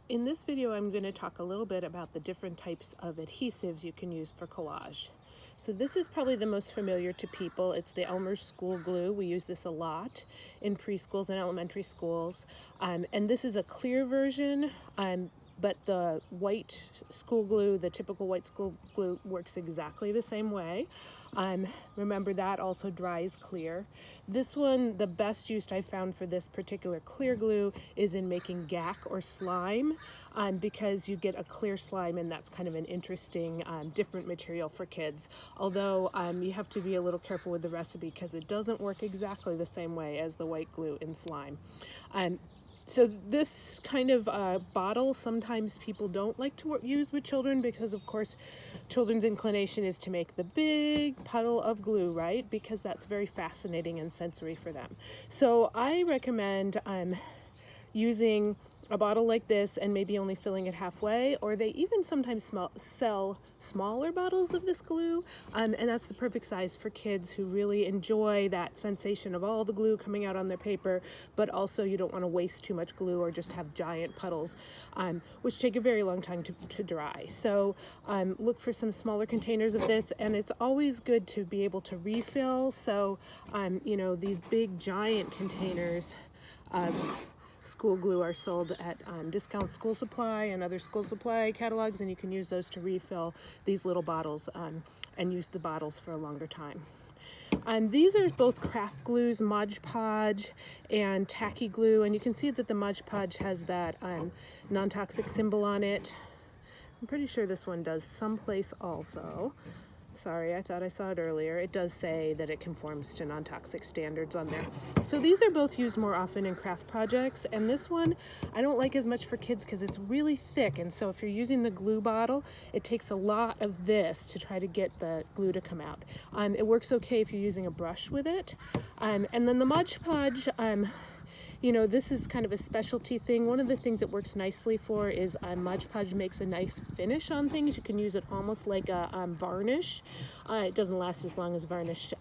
In this video, I'm going to talk a little bit about the different types of adhesives you can use for collage. So this is probably the most familiar to people. It's the Elmer's school glue. We use this a lot in preschools and elementary schools. And this is a clear version, but the white school glue, the typical white school glue, works exactly the same way. Remember, that also dries clear. This one, the best use I found for this particular clear glue is in making gack or slime, because you get a clear slime, and that's kind of an interesting different material for kids. Although you have to be a little careful with the recipe because it doesn't work exactly the same way as the white glue in slime. So this kind of bottle, sometimes people don't like to use with children because, of course, children's inclination is to make the big puddle of glue, right? Because that's very fascinating and sensory for them. So I recommend using a bottle like this and maybe only filling it halfway, or they even sometimes sell smaller bottles of this glue, and that's the perfect size for kids who really enjoy that sensation of all the glue coming out on their paper, but also you don't want to waste too much glue or just have giant puddles, which take a very long time to dry. So look for some smaller containers of this, and it's always good to be able to refill. So you know, these big giant containers of school glue are sold at Discount School Supply and other school supply catalogs, and you can use those to refill these little bottles and use the bottles for a longer time. These are both craft glues, Mod Podge and tacky glue, and you can see that the Mod Podge has that non-toxic symbol on it. I'm pretty sure this one does someplace also. Sorry, I thought I saw it earlier. It does say that it conforms to non-toxic standards on there. So these are both used more often in craft projects, and this one I don't like as much for kids because it's really thick, and so if you're using the glue bottle, it takes a lot of this to try to get the glue to come out. It works okay if you're using a brush with it. And then the Mod Podge, you know, this is kind of a specialty thing. One of the things it works nicely for is Mod Podge makes a nice finish on things. You can use it almost like a varnish. It doesn't last as long as varnish,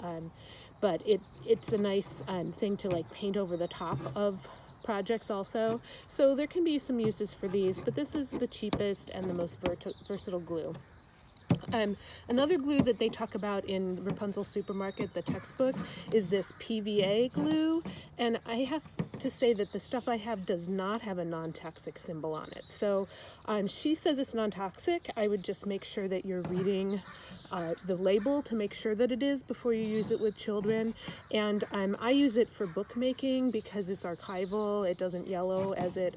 but it's a nice thing to like paint over the top of projects also. So there can be some uses for these, but this is the cheapest and the most versatile glue. Another glue that they talk about in Rapunzel Supermarket, the textbook, is this PVA glue, and I have to say that the stuff I have does not have a non-toxic symbol on it. So she says it's non-toxic. I would just make sure that you're reading the label to make sure that it is before you use it with children. And I use it for bookmaking because it's archival. It doesn't yellow as it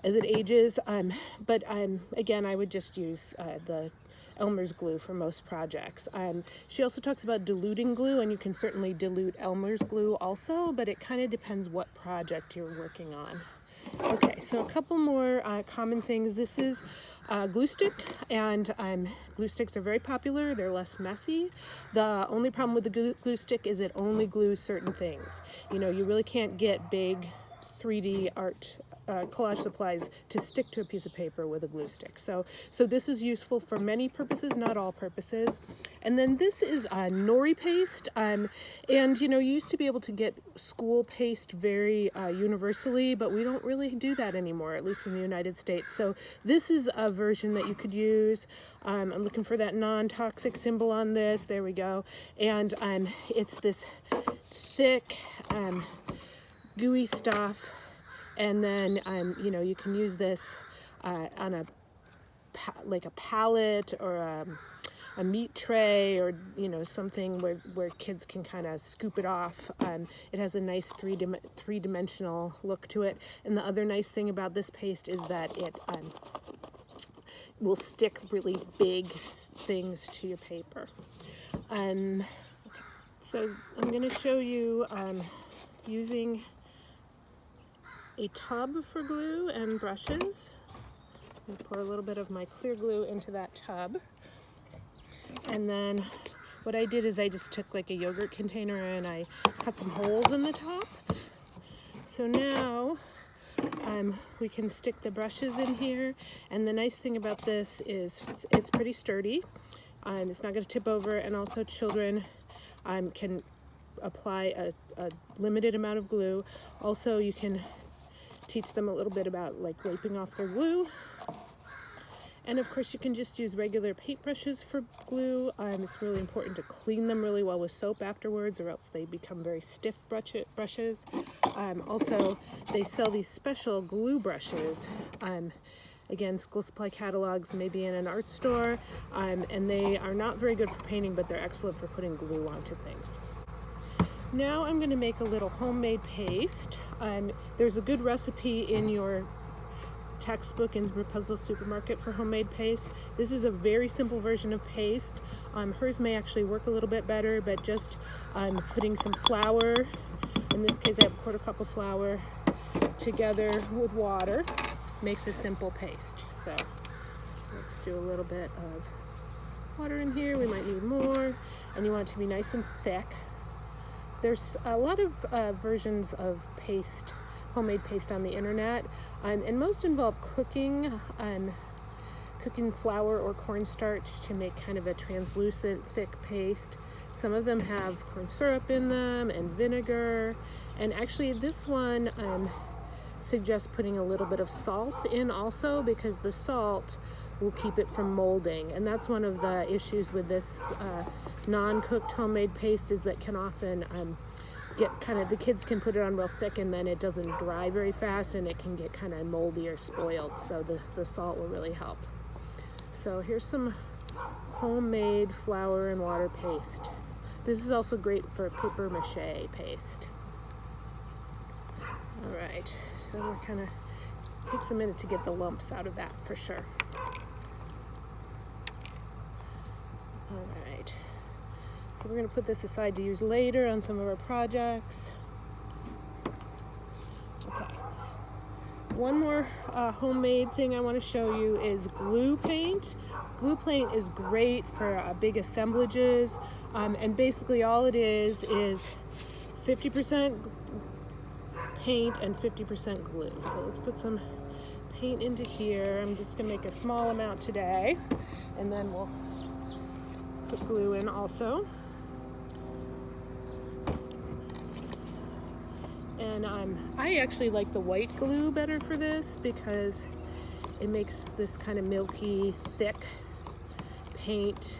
ages. But again, I would just use the Elmer's glue for most projects. She also talks about diluting glue, and you can certainly dilute Elmer's glue also, but it kind of depends what project you're working on. Okay, so a couple more common things. This is glue stick, and glue sticks are very popular. They're less messy. The only problem with the glue stick is it only glues certain things. You know, you really can't get big 3D art collage supplies to stick to a piece of paper with a glue stick. So this is useful for many purposes, not all purposes. And then this is nori paste. And you know, you used to be able to get school paste very universally, but we don't really do that anymore, at least in the United States. So this is a version that you could use. I'm looking for that non-toxic symbol on this. There we go. And it's this thick, gooey stuff. And then, you know, you can use this on like a palette or a meat tray, or, you know, something where kids can kind of scoop it off. It has a nice three-dimensional look to it. And the other nice thing about this paste is that it will stick really big things to your paper. Okay. So I'm going to show you using a tub for glue and brushes. I'm pour a little bit of my clear glue into that tub. And then what I did is I just took like a yogurt container and I cut some holes in the top. So now we can stick the brushes in here. And the nice thing about this is it's pretty sturdy. It's not going to tip over, and also children can apply a limited amount of glue. Also, you can teach them a little bit about like wiping off their glue. And of course you can just use regular paintbrushes for glue. It's really important to clean them really well with soap afterwards, or else they become very stiff brushes. Also, they sell these special glue brushes. Again, school supply catalogs, maybe in an art store, and they are not very good for painting, but they're excellent for putting glue onto things. Now I'm going to make a little homemade paste. There's a good recipe in your textbook in Rapunzel's Supermarket for homemade paste. This is a very simple version of paste. Hers may actually work a little bit better, but just putting some flour, in this case I have a 1/4 cup of flour, together with water makes a simple paste. So let's do a little bit of water in here. We might need more, and you want it to be nice and thick. There's a lot of versions of paste, homemade paste on the internet, and most involve cooking flour or cornstarch to make kind of a translucent thick paste. Some of them have corn syrup in them and vinegar, and actually this one suggests putting a little bit of salt in also, because the salt will keep it from molding. And that's one of the issues with this non-cooked homemade paste, is that can often get kind of, the kids can put it on real thick and then it doesn't dry very fast and it can get kind of moldy or spoiled. So the salt will really help. So here's some homemade flour and water paste. This is also great for paper mache paste. All right, so we're kind of, takes a minute to get the lumps out of that for sure. All right, so we're going to put this aside to use later on some of our projects. Okay, one more homemade thing I want to show you is glue paint. Glue paint is great for big assemblages, and basically all it is 50% paint and 50% glue. So let's put some paint into here. I'm just going to make a small amount today, and then we'll put glue in also. And I actually like the white glue better for this, because it makes this kind of milky, thick paint.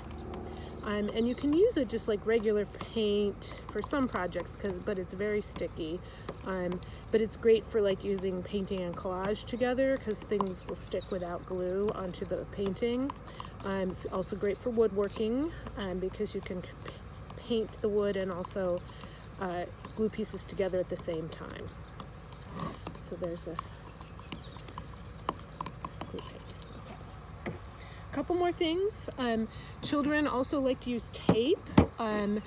And you can use it just like regular paint for some projects, but it's very sticky. But it's great for like using painting and collage together, because things will stick without glue onto the painting. It's also great for woodworking, because you can paint the wood and also glue pieces together at the same time. So there's a glue paint. Couple more things. Children also like to use tape, and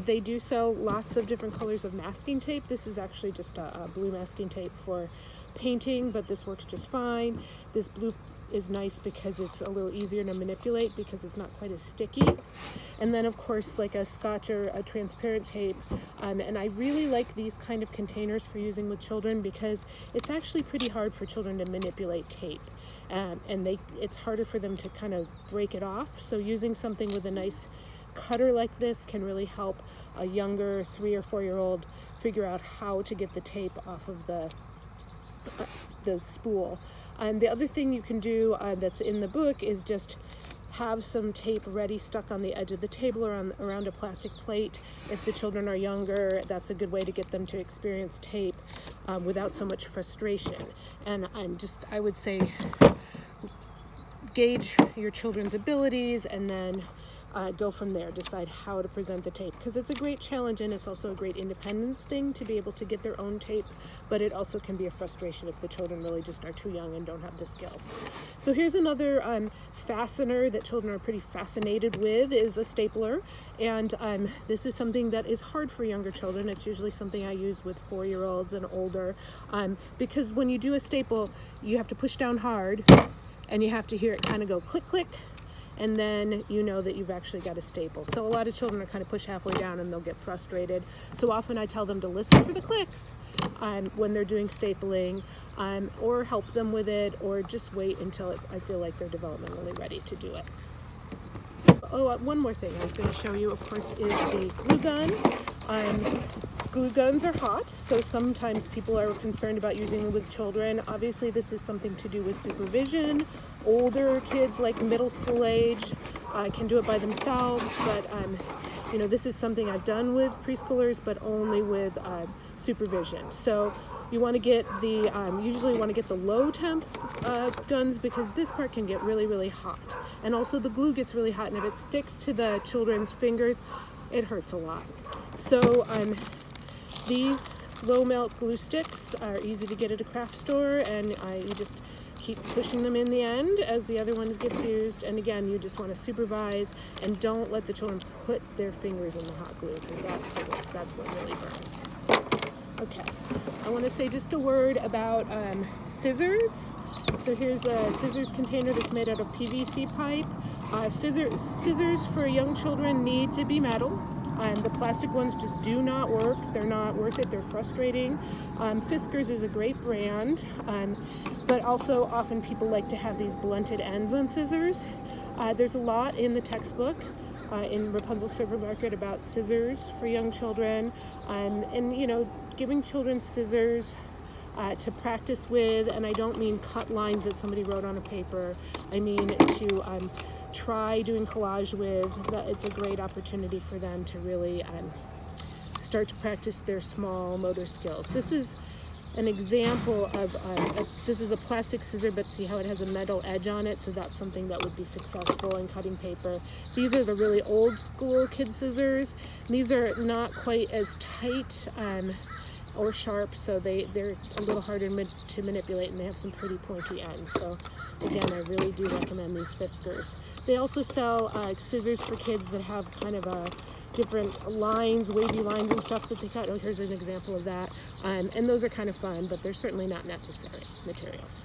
they do sell lots of different colors of masking tape. This is actually just a blue masking tape for painting, but this works just fine. This blue is nice because it's a little easier to manipulate, because it's not quite as sticky. And then of course like a Scotch or a transparent tape, and I really like these kind of containers for using with children, because it's actually pretty hard for children to manipulate tape, and it's harder for them to kind of break it off. So using something with a nice cutter like this can really help a younger 3 or 4-year-old figure out how to get the tape off of the spool. And the other thing you can do that's in the book is just have some tape ready stuck on the edge of the table or around a plastic plate. If the children are younger, that's a good way to get them to experience tape without so much frustration. And I would say gauge your children's abilities, and then go from there. Decide how to present the tape, because it's a great challenge, and it's also a great independence thing to be able to get their own tape, but it also can be a frustration if the children really just are too young and don't have the skills. So here's another fastener that children are pretty fascinated with, is a stapler, and this is something that is hard for younger children. It's usually something I use with 4-year-olds and older, because when you do a staple, you have to push down hard, and you have to hear it kind of go click, click, and then you know that you've actually got a staple. So a lot of children are kind of pushed halfway down and they'll get frustrated. So often I tell them to listen for the clicks when they're doing stapling, or help them with it, or just wait until I feel like they're developmentally ready to do it. Oh, one more thing I was going to show you, of course, is the glue gun. glue guns are hot, so sometimes people are concerned about using them with children. Obviously, this is something to do with supervision. Older kids, like middle school age, can do it by themselves, but you know, this is something I've done with preschoolers, but only with supervision. So you want to get the, usually want to get the low temps guns, because this part can get really, really hot. And also the glue gets really hot, and if it sticks to the children's fingers, it hurts a lot. So these low melt glue sticks are easy to get at a craft store, and you just keep pushing them in the end as the other ones gets used. And again, you just want to supervise and don't let the children put their fingers in the hot glue, because that's the worst. That's what really burns. Okay, I want to say just a word about scissors. So here's a scissors container that's made out of PVC pipe. Scissors for young children need to be metal. The plastic ones just do not work. They're not worth it. They're frustrating. Fiskars is a great brand, but also often people like to have these blunted ends on scissors. There's a lot in the textbook in Rapunzel's Supermarket about scissors for young children, and you know, giving children scissors to practice with, and I don't mean cut lines that somebody wrote on a paper. I mean to try doing collage with. It's a great opportunity for them to really start to practice their small motor skills. This is an example of, this is a plastic scissor, but see how it has a metal edge on it, so that's something that would be successful in cutting paper. These are the really old school kid scissors. These are not quite as tight or sharp, so they're a little harder to manipulate, and they have some pretty pointy ends. So again, I really do recommend these Fiskars. They also sell scissors for kids that have kind of a different lines, wavy lines and stuff that they cut. Oh, here's an example of that. And those are kind of fun, but they're certainly not necessary materials.